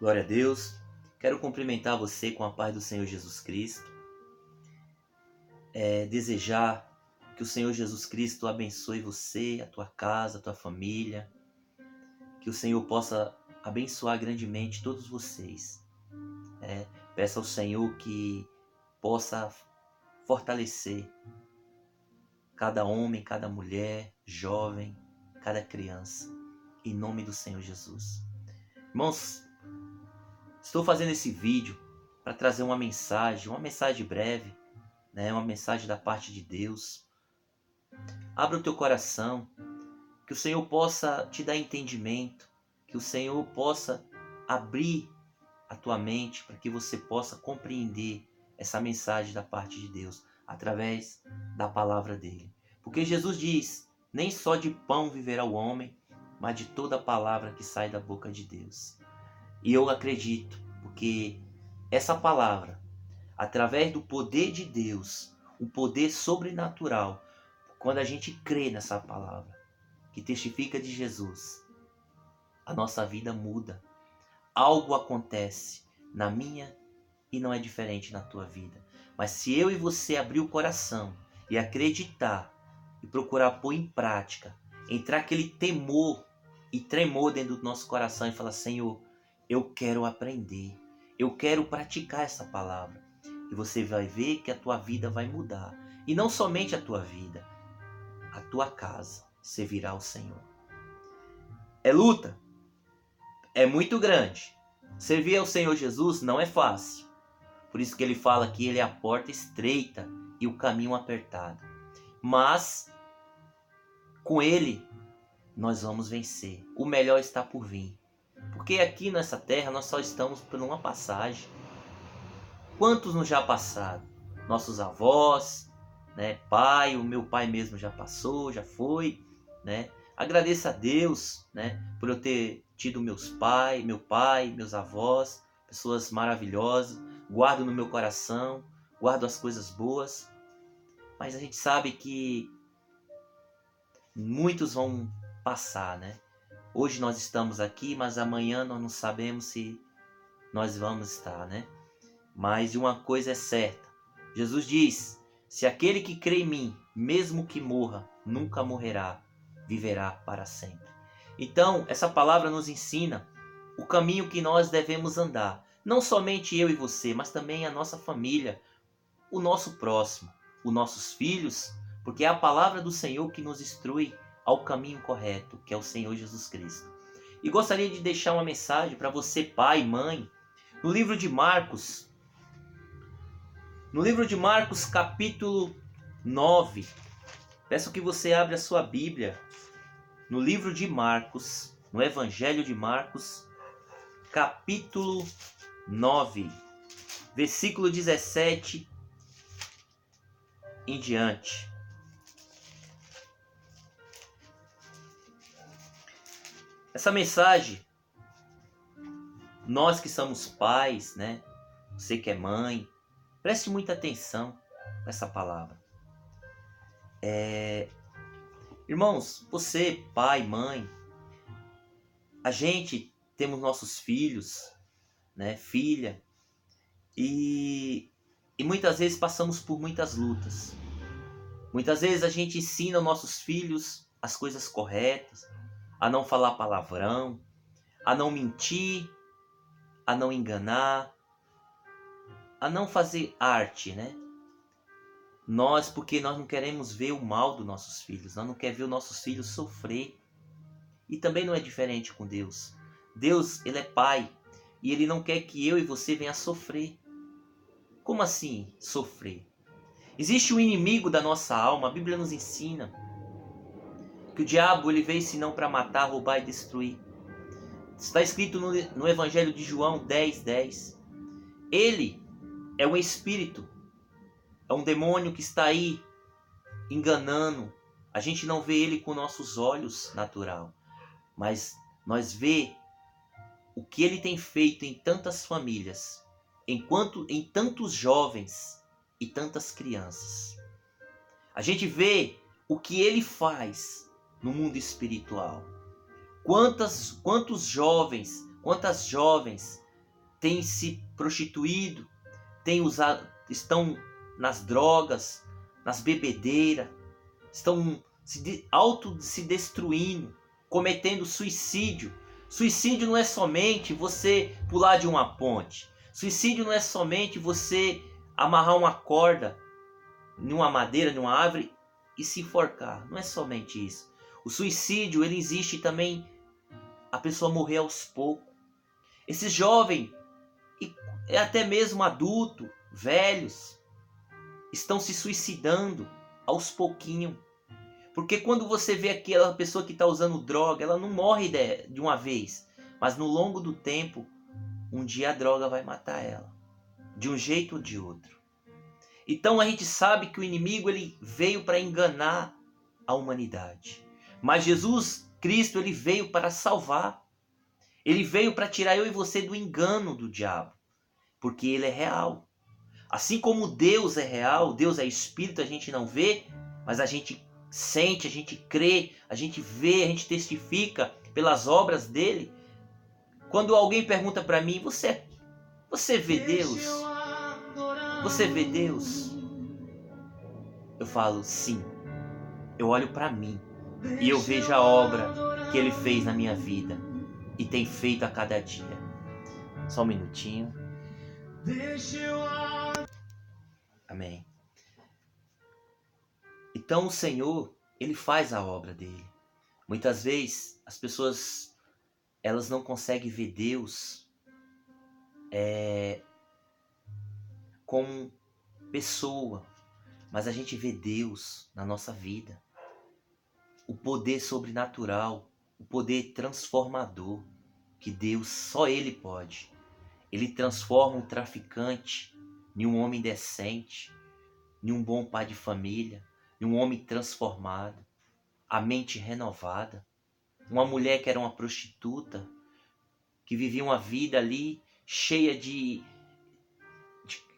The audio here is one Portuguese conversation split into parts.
Glória a Deus. Quero cumprimentar você com a paz do Senhor Jesus Cristo. Desejar que o Senhor Jesus Cristo abençoe você, a tua casa, a tua família. Que o Senhor possa abençoar grandemente todos vocês. Peça ao Senhor que possa fortalecer cada homem, cada mulher, jovem, cada criança. Em nome do Senhor Jesus. Irmãos, estou fazendo esse vídeo para trazer uma mensagem breve, uma mensagem da parte de Deus. Abra o teu coração, que o Senhor possa te dar entendimento, que o Senhor possa abrir a tua mente para que você possa compreender essa mensagem da parte de Deus através da palavra dele. Porque Jesus diz: nem só de pão viverá o homem, mas de toda a palavra que sai da boca de Deus. E eu acredito, porque essa palavra, através do poder de Deus, um poder sobrenatural, quando a gente crê nessa palavra, que testifica de Jesus, a nossa vida muda. Algo acontece na minha e não é diferente na tua vida. Mas se eu e você abrir o coração e acreditar e procurar pôr em prática, entrar aquele temor e tremor dentro do nosso coração e falar: Senhor, eu quero aprender, eu quero praticar essa palavra. E você vai ver que a tua vida vai mudar. E não somente a tua vida, a tua casa servirá ao Senhor. É luta, é muito grande. Servir ao Senhor Jesus não é fácil. Por isso que ele fala que ele é a porta estreita e o caminho apertado. Mas com ele nós vamos vencer. O melhor está por vir. Porque aqui nessa terra nós só estamos por uma passagem. Quantos nos já passaram? Nossos avós, pai, o meu pai mesmo já passou, já foi, Agradeço a Deus, por eu ter tido meu pai, meus avós, pessoas maravilhosas. Guardo no meu coração, guardo as coisas boas. Mas a gente sabe que muitos vão passar, Hoje nós estamos aqui, mas amanhã nós não sabemos se nós vamos estar, Mas uma coisa é certa. Jesus diz: se aquele que crê em mim, mesmo que morra, nunca morrerá, viverá para sempre. Então, essa palavra nos ensina o caminho que nós devemos andar. Não somente eu e você, mas também a nossa família, o nosso próximo, os nossos filhos, porque é a palavra do Senhor que nos instrui ao caminho correto, que é o Senhor Jesus Cristo. E gostaria de deixar uma mensagem para você, pai e mãe, no livro de Marcos, capítulo 9. Peço que você abra a sua Bíblia no livro de Marcos, no Evangelho de Marcos, capítulo 9, versículo 17 em diante. Essa mensagem, nós que somos pais, Você que é mãe, preste muita atenção nessa palavra. Irmãos, você, pai, mãe, a gente temos nossos filhos, filha, e muitas vezes passamos por muitas lutas. Muitas vezes a gente ensina aos nossos filhos as coisas corretas, a não falar palavrão, a não mentir, a não enganar, a não fazer arte, porque nós não queremos ver o mal dos nossos filhos, nós não queremos ver os nossos filhos sofrer. E também não é diferente com Deus. Deus, ele é pai, e ele não quer que eu e você venha sofrer. Como assim sofrer? Existe um inimigo da nossa alma. A Bíblia nos ensina que o diabo ele veio senão para matar, roubar e destruir. Está escrito no Evangelho de João 10:10. Ele é um espírito, é um demônio que está aí enganando. A gente não vê ele com nossos olhos natural, mas nós vê o que ele tem feito em tantas famílias, em tantos jovens e tantas crianças. A gente vê o que ele faz no mundo espiritual. Quantos jovens, quantas jovens têm se prostituído, têm usado, estão nas drogas, nas bebedeiras, estão se destruindo, cometendo suicídio. Suicídio não é somente você pular de uma ponte. Suicídio não é somente você amarrar uma corda numa madeira, numa árvore e se enforcar. Não é somente isso. O suicídio, ele existe também a pessoa morrer aos poucos. Esses jovens, e até mesmo adultos, velhos, estão se suicidando aos pouquinhos. Porque quando você vê aquela pessoa que está usando droga, ela não morre de uma vez. Mas no longo do tempo, um dia a droga vai matar ela. De um jeito ou de outro. Então a gente sabe que o inimigo ele veio para enganar a humanidade. Mas Jesus Cristo ele veio para salvar. Ele veio para tirar eu e você do engano do diabo. Porque ele é real. Assim como Deus é real, Deus é espírito, a gente não vê, mas a gente sente, a gente crê, a gente vê, a gente testifica pelas obras dele. Quando alguém pergunta para mim, você vê Deus? Você vê Deus? Eu falo, sim. Eu olho para mim e eu vejo a obra que ele fez na minha vida e tem feito a cada dia. Só um minutinho. Amém. Então o Senhor, ele faz a obra dele. Muitas vezes as pessoas elas não conseguem ver Deus como pessoa, mas a gente vê Deus na nossa vida. O poder sobrenatural, o poder transformador que Deus, só Ele pode. Ele transforma um traficante em um homem decente, em um bom pai de família, em um homem transformado, a mente renovada. Uma mulher que era uma prostituta, que vivia uma vida ali cheia de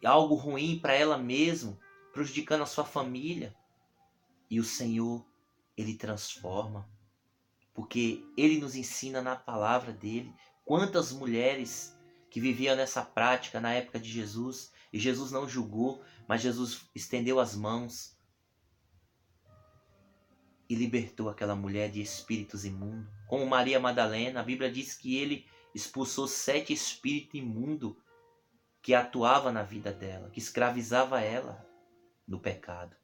algo ruim para ela mesma, prejudicando a sua família. E o Senhor, Ele transforma, porque Ele nos ensina na palavra dEle. Quantas mulheres que viviam nessa prática na época de Jesus, e Jesus não julgou, mas Jesus estendeu as mãos e libertou aquela mulher de espíritos imundos. Como Maria Madalena, a Bíblia diz que ele expulsou 7 espíritos imundos que atuavam na vida dela, que escravizava ela no pecado.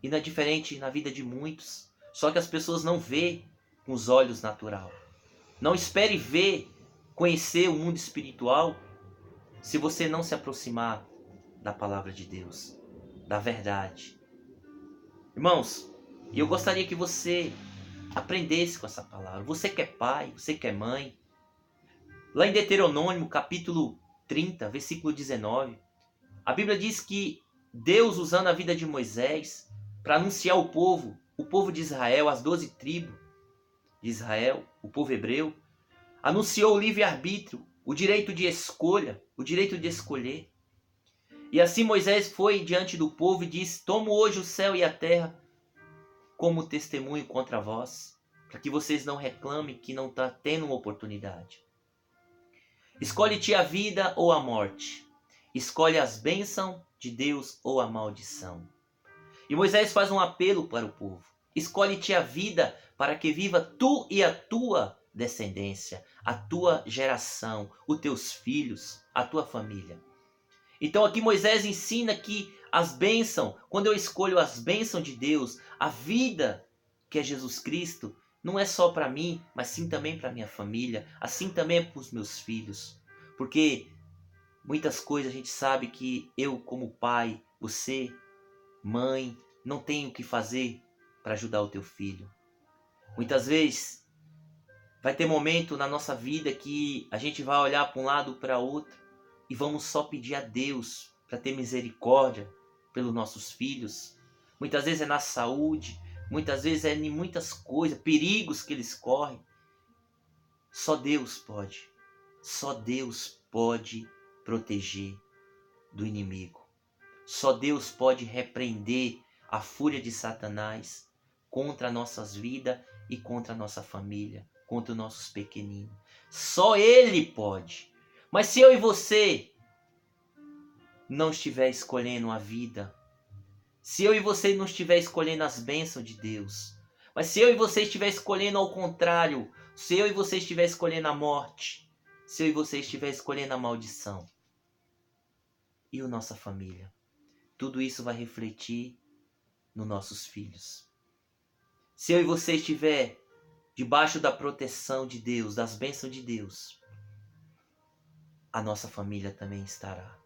E não é diferente na vida de muitos, só que as pessoas não vê com os olhos naturais. Não espere ver, conhecer o mundo espiritual se você não se aproximar da palavra de Deus, da verdade. Irmãos, eu gostaria que você aprendesse com essa palavra. Você que é pai, você que é mãe. Lá em Deuteronômio, capítulo 30, versículo 19, a Bíblia diz que Deus, usando a vida de Moisés, para anunciar o povo de Israel, as 12 tribos de Israel, o povo hebreu, anunciou o livre-arbítrio, o direito de escolha, o direito de escolher. E assim Moisés foi diante do povo e disse: tomo hoje o céu e a terra como testemunho contra vós, para que vocês não reclamem que não está tendo uma oportunidade. Escolhe-te a vida ou a morte. Escolhe as bênçãos de Deus ou a maldição. E Moisés faz um apelo para o povo. Escolhe-te a vida para que viva tu e a tua descendência, a tua geração, os teus filhos, a tua família. Então aqui Moisés ensina que as bênçãos, quando eu escolho as bênçãos de Deus, a vida que é Jesus Cristo, não é só para mim, mas sim também para minha família, assim também é para os meus filhos. Porque muitas coisas a gente sabe que eu como pai, você, mãe, não tenho o que fazer para ajudar o teu filho. Muitas vezes vai ter momento na nossa vida que a gente vai olhar para um lado ou para outro e vamos só pedir a Deus para ter misericórdia pelos nossos filhos. Muitas vezes é na saúde, muitas vezes é em muitas coisas, perigos que eles correm. Só Deus pode proteger do inimigo. Só Deus pode repreender a fúria de Satanás contra nossas vidas e contra a nossa família, contra os nossos pequeninos. Só Ele pode. Mas se eu e você não estiver escolhendo a vida, se eu e você não estiver escolhendo as bênçãos de Deus, mas se eu e você estiver escolhendo ao contrário, se eu e você estiver escolhendo a morte, se eu e você estiver escolhendo a maldição, e a nossa família, tudo isso vai refletir nos nossos filhos. Se eu e você estiver debaixo da proteção de Deus, das bênçãos de Deus, a nossa família também estará.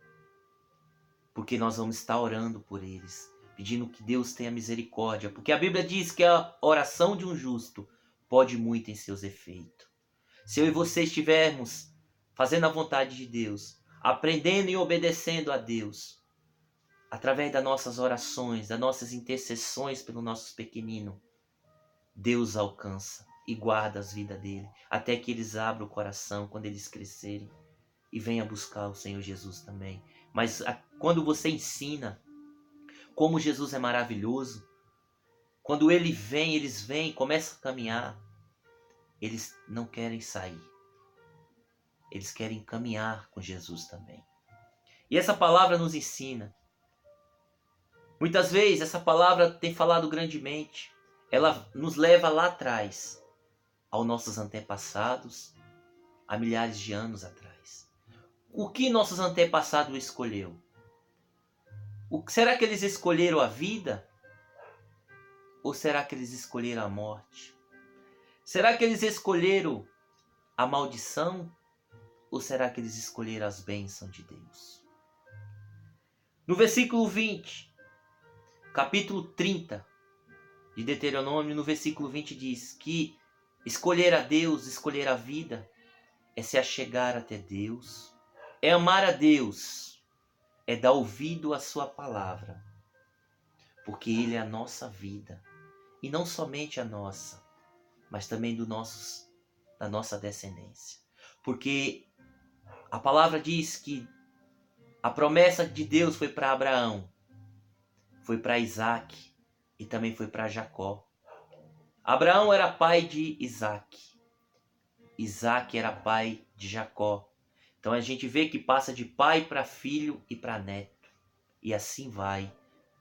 Porque nós vamos estar orando por eles, pedindo que Deus tenha misericórdia. Porque a Bíblia diz que a oração de um justo pode muito em seus efeitos. Se eu e você estivermos fazendo a vontade de Deus, aprendendo e obedecendo a Deus, através das nossas orações, das nossas intercessões pelos nossos pequeninos, Deus alcança e guarda as vidas dele, até que eles abram o coração quando eles crescerem e venham buscar o Senhor Jesus também. Mas quando você ensina como Jesus é maravilhoso, quando ele vem, eles vêm, começam a caminhar, eles não querem sair. Eles querem caminhar com Jesus também. E essa palavra nos ensina. Muitas vezes essa palavra tem falado grandemente. Ela nos leva lá atrás, aos nossos antepassados, há milhares de anos atrás. O que nossos antepassados escolheu? Será que eles escolheram a vida? Ou será que eles escolheram a morte? Será que eles escolheram a maldição? Ou será que eles escolheram as bênçãos de Deus? No versículo 20, capítulo 30 de Deuteronômio, no versículo 20 diz que escolher a Deus, escolher a vida, é se achegar até Deus, é amar a Deus, é dar ouvido à sua palavra, porque Ele é a nossa vida, e não somente a nossa, mas também da nossa descendência. Porque a palavra diz que a promessa de Deus foi para Abraão, foi para Isaac e também foi para Jacó. Abraão era pai de Isaac. Isaac era pai de Jacó. Então a gente vê que passa de pai para filho e para neto. E assim vai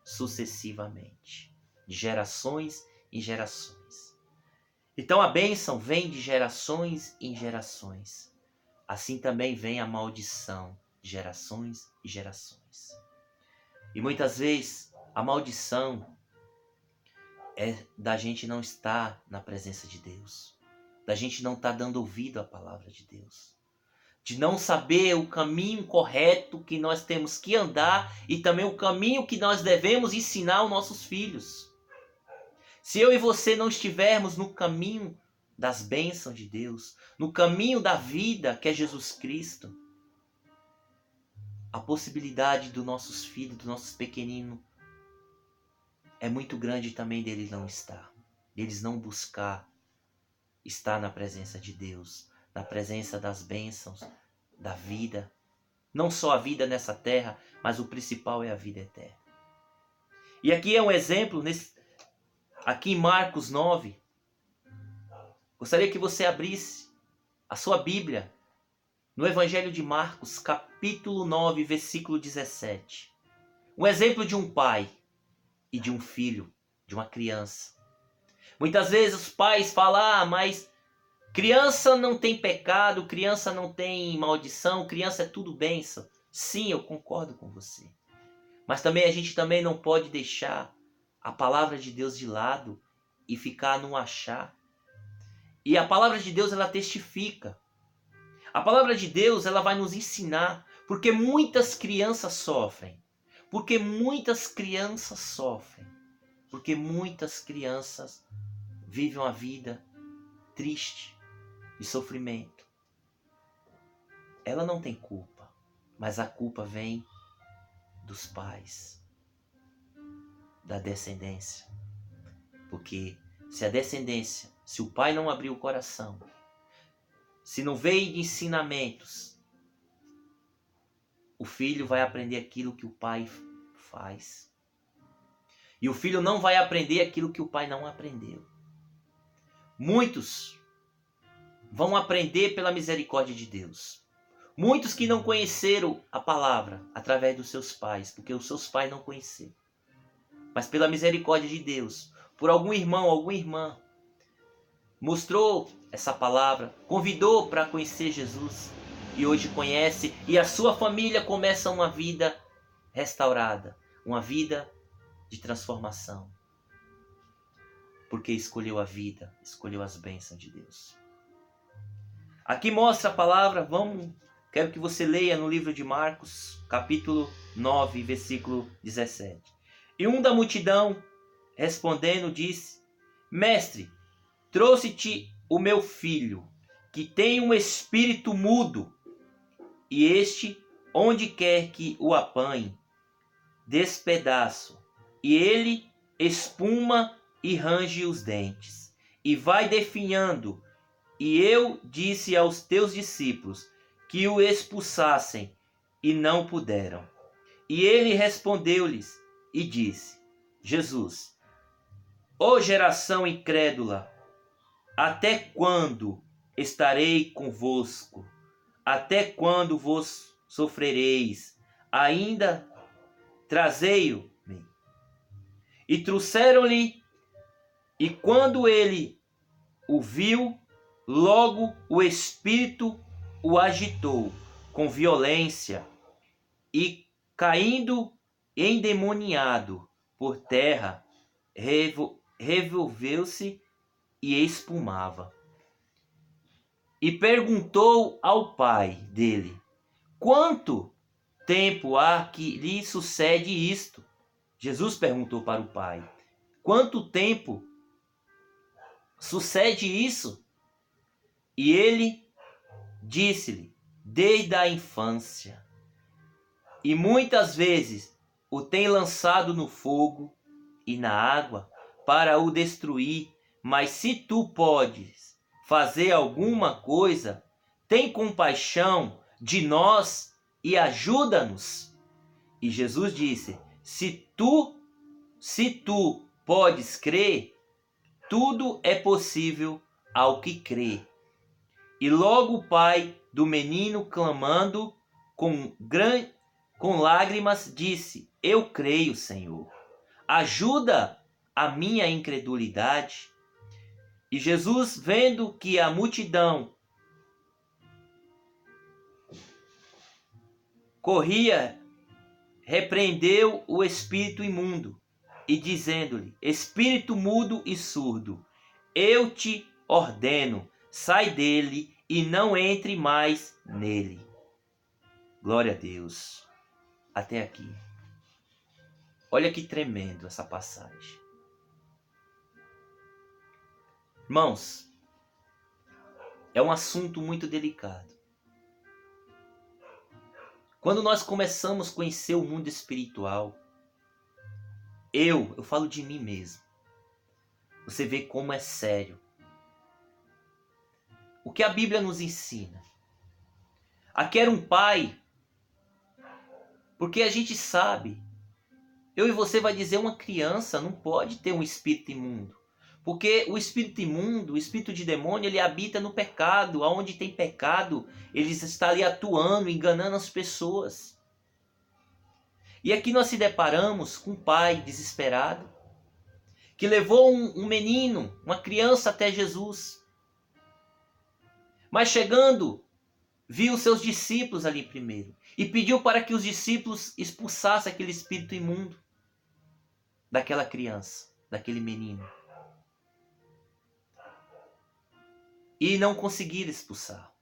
sucessivamente, de gerações em gerações. Então a bênção vem de gerações em gerações. Assim também vem a maldição, de gerações e gerações. E muitas vezes a maldição é da gente não estar na presença de Deus, da gente não estar dando ouvido à palavra de Deus, de não saber o caminho correto que nós temos que andar e também o caminho que nós devemos ensinar aos nossos filhos. Se eu e você não estivermos no caminho das bênçãos de Deus, no caminho da vida que é Jesus Cristo, a possibilidade dos nossos filhos, dos nossos pequeninos, é muito grande também deles não estar, deles não buscar estar na presença de Deus, na presença das bênçãos, da vida. Não só a vida nessa terra, mas o principal é a vida eterna. E aqui é um exemplo, aqui em Marcos 9. Gostaria que você abrisse a sua Bíblia no Evangelho de Marcos, capítulo 9, versículo 17. Um exemplo de um pai e de um filho, de uma criança. Muitas vezes os pais falam, mas criança não tem pecado, criança não tem maldição, criança é tudo bênção. Sim, eu concordo com você. Mas também a gente também não pode deixar a palavra de Deus de lado e ficar no achar. E a palavra de Deus, ela testifica. A palavra de Deus, ela vai nos ensinar, porque muitas crianças sofrem. Porque muitas crianças sofrem. Porque muitas crianças vivem uma vida triste e sofrimento. Ela não tem culpa, mas a culpa vem dos pais, da descendência. Porque se a descendência, se o pai não abrir o coração, se não veio de ensinamentos, o filho vai aprender aquilo que o pai faz. E o filho não vai aprender aquilo que o pai não aprendeu. Muitos vão aprender pela misericórdia de Deus. Muitos que não conheceram a palavra através dos seus pais, porque os seus pais não conheceram. Mas pela misericórdia de Deus, por algum irmão, alguma irmã, mostrou essa palavra, convidou para conhecer Jesus e hoje conhece, e a sua família começa uma vida restaurada, uma vida de transformação. Porque escolheu a vida, escolheu as bênçãos de Deus. Aqui mostra a palavra, quero que você leia no livro de Marcos, capítulo 9, versículo 17. E um da multidão, respondendo, disse: Mestre, trouxe-te o meu filho, que tem um espírito mudo, e este, onde quer que o apanhe, despedaço, e ele espuma e range os dentes, e vai definhando. E eu disse aos teus discípulos que o expulsassem, e não puderam. E ele respondeu-lhes e disse: Jesus, ó geração incrédula, até quando estarei convosco? Até quando vos sofrereis? Ainda trazei-o-me. E trouxeram-lhe, e quando ele o viu, logo o espírito o agitou com violência, e caindo endemoniado por terra, revolveu-se e espumava. E perguntou ao pai dele: quanto tempo há que lhe sucede isto? Jesus perguntou para o pai: quanto tempo sucede isso? E ele disse-lhe: desde a infância. E muitas vezes o tem lançado no fogo e na água para o destruir. Mas se tu podes fazer alguma coisa, tem compaixão de nós e ajuda-nos. E Jesus disse: se tu podes crer, tudo é possível ao que crê. E logo o pai do menino, clamando com lágrimas, disse: eu creio, Senhor, ajuda a minha incredulidade. E Jesus, vendo que a multidão corria, repreendeu o espírito imundo e dizendo-lhe: espírito mudo e surdo, eu te ordeno, sai dele e não entre mais nele. Glória a Deus. Até aqui. Olha que tremendo essa passagem. Irmãos, é um assunto muito delicado. Quando nós começamos a conhecer o mundo espiritual, eu falo de mim mesmo, você vê como é sério. O que a Bíblia nos ensina? Aqui era um pai, porque a gente sabe, eu e você vai dizer, uma criança não pode ter um espírito imundo. Porque o espírito imundo, o espírito de demônio, ele habita no pecado. Aonde tem pecado, ele está ali atuando, enganando as pessoas. E aqui nós se deparamos com um pai desesperado, que levou um menino, uma criança até Jesus. Mas chegando, viu os seus discípulos ali primeiro. E pediu para que os discípulos expulsassem aquele espírito imundo daquela criança, daquele menino. E não conseguiram expulsar.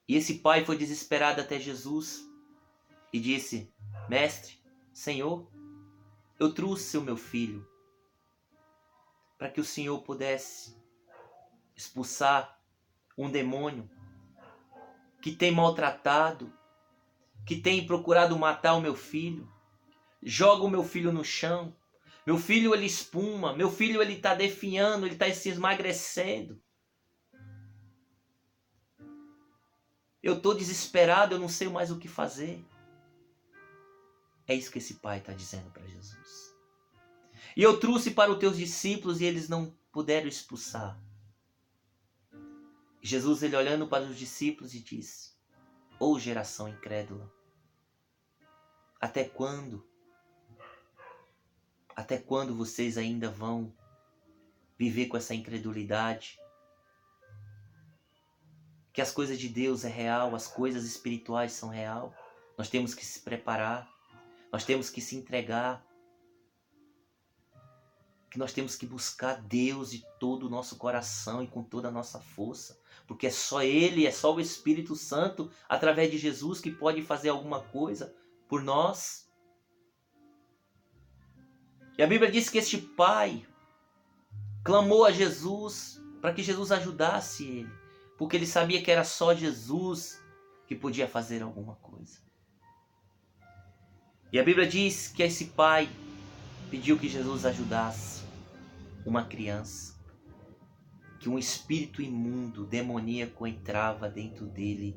E esse pai foi desesperado até Jesus e disse: Mestre, Senhor, eu trouxe o meu filho para que o Senhor pudesse expulsar um demônio que tem maltratado, que tem procurado matar o meu filho. Joga o meu filho no chão. Meu filho, ele espuma. Meu filho, ele está definhando, ele está se esmagrecendo. Eu estou desesperado, eu não sei mais o que fazer. É isso que esse pai está dizendo para Jesus. E eu trouxe para os teus discípulos e eles não puderam expulsar. Jesus, ele olhando para os discípulos e disse: Ô geração incrédula, até quando? Até quando vocês ainda vão viver com essa incredulidade? Que as coisas de Deus é real, as coisas espirituais são real. Nós temos que se preparar, nós temos que se entregar, que nós temos que buscar Deus de todo o nosso coração e com toda a nossa força, porque é só Ele, é só o Espírito Santo, através de Jesus, que pode fazer alguma coisa por nós. E a Bíblia diz que este pai clamou a Jesus para que Jesus ajudasse ele, porque ele sabia que era só Jesus que podia fazer alguma coisa. E a Bíblia diz que esse pai pediu que Jesus ajudasse uma criança, que um espírito imundo, demoníaco, entrava dentro dele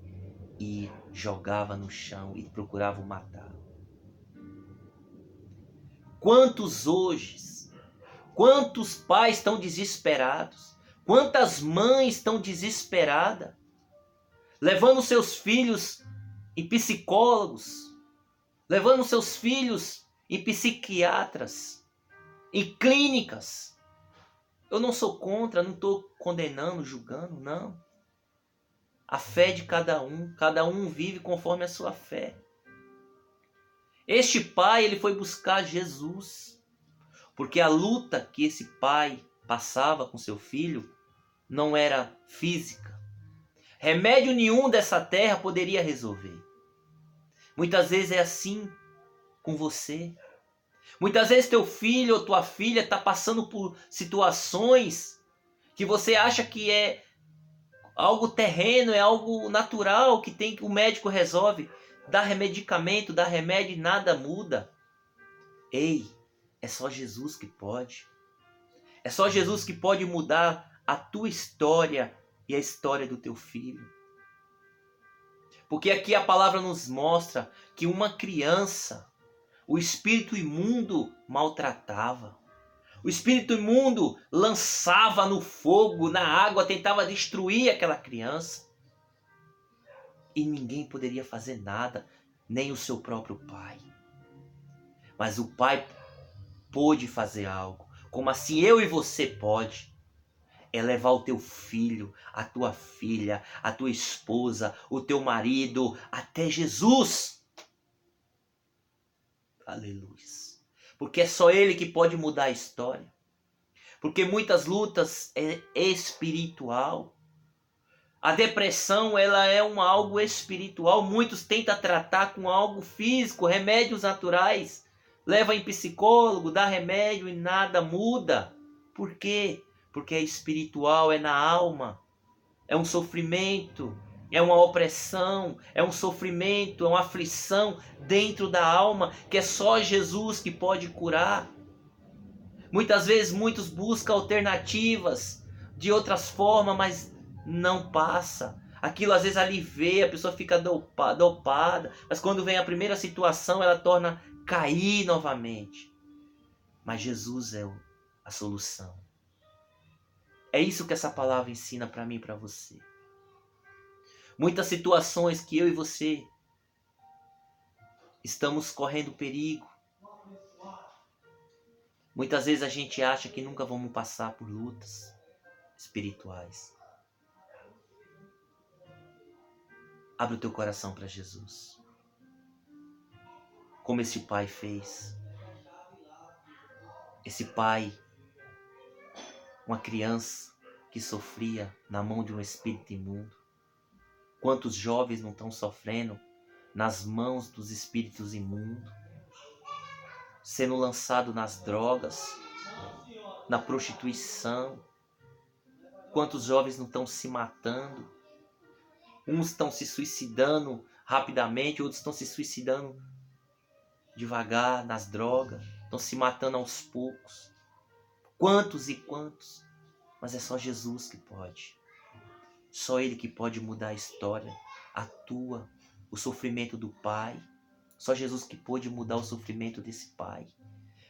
e jogava no chão e procurava o matar. Quantos pais estão desesperados, quantas mães estão desesperadas, levando seus filhos em psicólogos, levando seus filhos em psiquiatras, em clínicas. Eu não sou contra, não estou condenando, julgando, não. A fé de cada um vive conforme a sua fé. Este pai, ele foi buscar Jesus, porque a luta que esse pai passava com seu filho não era física. Remédio nenhum dessa terra poderia resolver. Muitas vezes é assim com você. Muitas vezes teu filho ou tua filha está passando por situações que você acha que é algo terreno, é algo natural, que o médico resolve. Dá medicamento, dá remédio e nada muda. Ei, é só Jesus que pode. É só Jesus que pode mudar a tua história e a história do teu filho. Porque aqui a palavra nos mostra que uma criança, o espírito imundo maltratava. O espírito imundo lançava no fogo, na água, tentava destruir aquela criança. E ninguém poderia fazer nada, nem o seu próprio pai. Mas o pai pôde fazer algo, como assim eu e você pode. É levar o teu filho, a tua filha, a tua esposa, o teu marido, até Jesus. Aleluia. Porque é só Ele que pode mudar a história. Porque muitas lutas é espiritual. A depressão, ela é algo espiritual. Muitos tentam tratar com algo físico, remédios naturais. Leva em psicólogo, dá remédio e nada muda. Por quê? Porque é espiritual, é na alma. É um sofrimento, é uma opressão, é um sofrimento, é uma aflição dentro da alma que é só Jesus que pode curar. Muitas vezes muitos buscam alternativas de outras formas, mas não passa. Aquilo às vezes alivia, a pessoa fica dopada, mas quando vem a primeira situação ela torna cair novamente. Mas Jesus é a solução. É isso que essa palavra ensina para mim e para você. Muitas situações que eu e você estamos correndo perigo. Muitas vezes a gente acha que nunca vamos passar por lutas espirituais. Abre o teu coração para Jesus. Como esse pai fez. Esse pai, uma criança que sofria na mão de um espírito imundo. Quantos jovens não estão sofrendo nas mãos dos espíritos imundos? Sendo lançado nas drogas, na prostituição. Quantos jovens não estão se matando? Uns estão se suicidando rapidamente, outros estão se suicidando devagar nas drogas, estão se matando aos poucos. Quantos e quantos? Mas é só Jesus que pode. Só Ele que pode mudar a história, a tua, o sofrimento do pai. Só Jesus que pôde mudar o sofrimento desse pai.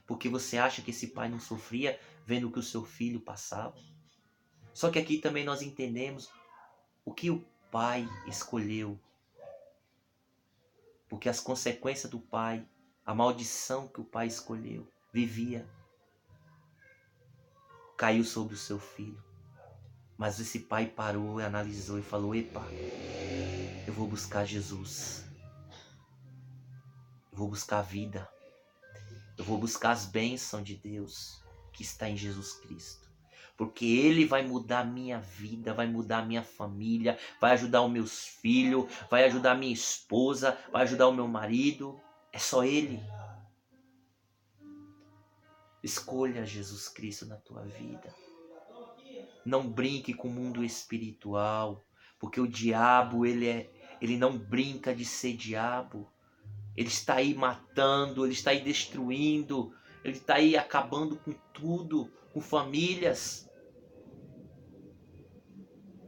Porque você acha que esse pai não sofria vendo o que o seu filho passava? Só que aqui também nós entendemos o que o pai escolheu. porque as consequências do pai, a maldição que o pai escolheu, vivia, caiu sobre o seu filho. Mas esse pai parou e analisou e falou: epa, eu vou buscar Jesus. Eu vou buscar a vida. Eu vou buscar as bênçãos de Deus que está em Jesus Cristo. Porque Ele vai mudar a minha vida, vai mudar a minha família, vai ajudar os meus filhos, vai ajudar a minha esposa, vai ajudar o meu marido. É só Ele. Escolha Jesus Cristo na tua vida. Não brinque com o mundo espiritual, porque o diabo, ele não brinca de ser diabo. Ele está aí matando, ele está aí destruindo, ele está aí acabando com tudo, com famílias.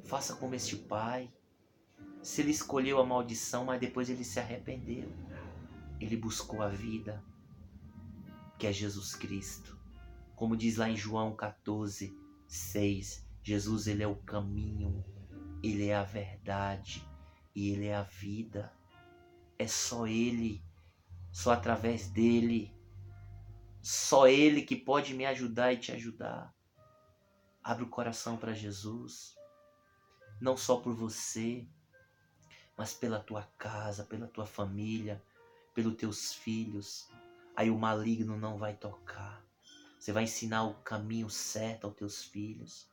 Faça como este pai. Se ele escolheu a maldição, mas depois ele se arrependeu. Ele buscou a vida, que é Jesus Cristo. Como diz lá em João 14, 6, Jesus, ele é o caminho, ele é a verdade e ele é a vida. É só ele, só através dele, só ele que pode me ajudar e te ajudar. Abre o coração para Jesus, não só por você, mas pela tua casa, pela tua família, pelos teus filhos. Aí o maligno não vai tocar. Você vai ensinar o caminho certo aos teus filhos.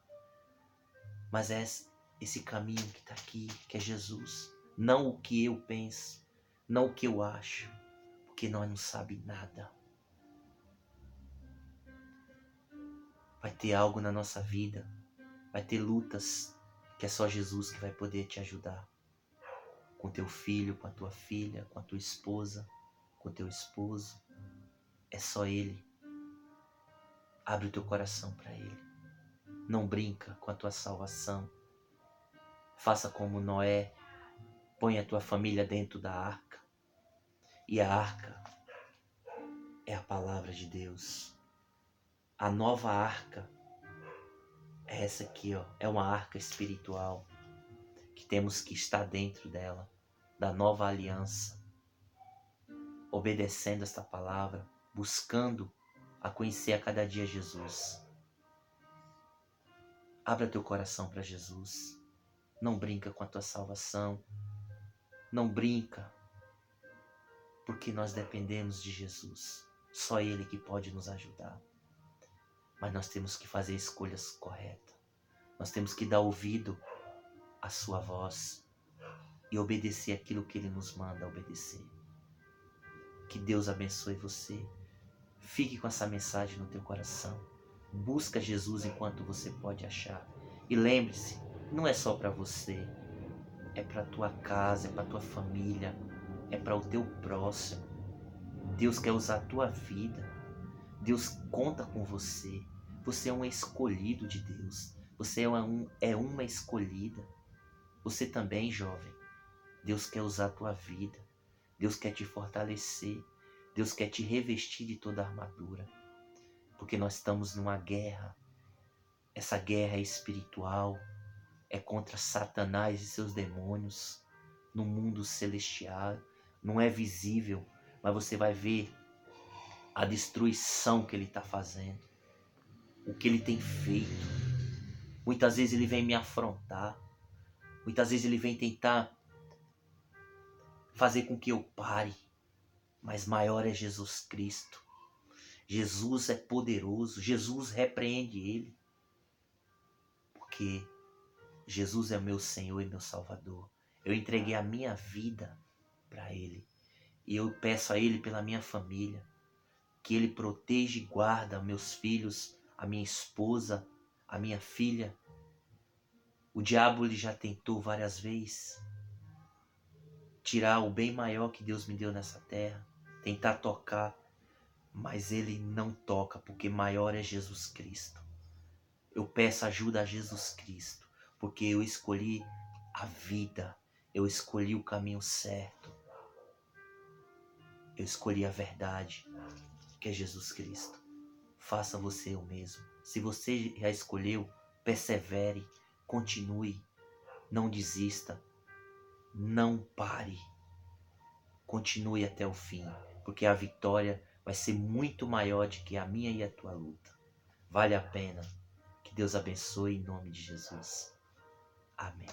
Mas é esse caminho que está aqui, que é Jesus. Não o que eu penso, não o que eu acho, porque nós não sabemos nada. Vai ter algo na nossa vida, vai ter lutas que é só Jesus que vai poder te ajudar. Com teu filho, com a tua filha, com a tua esposa, com teu esposo. É só Ele. Abre o teu coração para Ele. Não brinca com a tua salvação. Faça como Noé. Põe a tua família dentro da arca. E a arca é a palavra de Deus. A nova arca é essa aqui, ó. É uma arca espiritual que temos que estar dentro dela, da nova aliança, obedecendo esta palavra, buscando a conhecer a cada dia Jesus. Abra teu coração para Jesus. Não brinca com a tua salvação. Não brinca, porque nós dependemos de Jesus. Só Ele que pode nos ajudar. Mas nós temos que fazer escolhas corretas. Nós temos que dar ouvido à sua voz e obedecer aquilo que Ele nos manda obedecer. Que Deus abençoe você. Fique com essa mensagem no teu coração. Busca Jesus enquanto você pode achar. E lembre-se, não é só para você. É para tua casa, é para tua família, é para o teu próximo. Deus quer usar a tua vida. Deus conta com você. Você é um escolhido de Deus. Você é uma escolhida. Você também, jovem. Deus quer usar a tua vida. Deus quer te fortalecer. Deus quer te revestir de toda a armadura. Porque nós estamos numa guerra. Essa guerra é espiritual. É contra Satanás e seus demônios. No mundo celestial. Não é visível. Mas você vai ver a destruição que ele está fazendo. O que ele tem feito. Muitas vezes ele vem me afrontar. Muitas vezes ele vem tentar fazer com que eu pare. Mas maior é Jesus Cristo. Jesus é poderoso. Jesus repreende ele. Porque Jesus é meu Senhor e meu Salvador. Eu entreguei a minha vida para Ele. E eu peço a Ele pela minha família. Que Ele proteja e guarda meus filhos, a minha esposa, a minha filha. O diabo ele já tentou várias vezes tirar o bem maior que Deus me deu nessa terra. Tentar tocar. Mas ele não toca, porque maior é Jesus Cristo. Eu peço ajuda a Jesus Cristo, porque eu escolhi a vida. Eu escolhi o caminho certo. Eu escolhi a verdade, que é Jesus Cristo. Faça você o mesmo. Se você já escolheu, persevere, continue, não desista, não pare. continue até o fim, porque a vitória vai ser muito maior do que a minha e a tua luta. Vale a pena. Que Deus abençoe em nome de Jesus. Amém.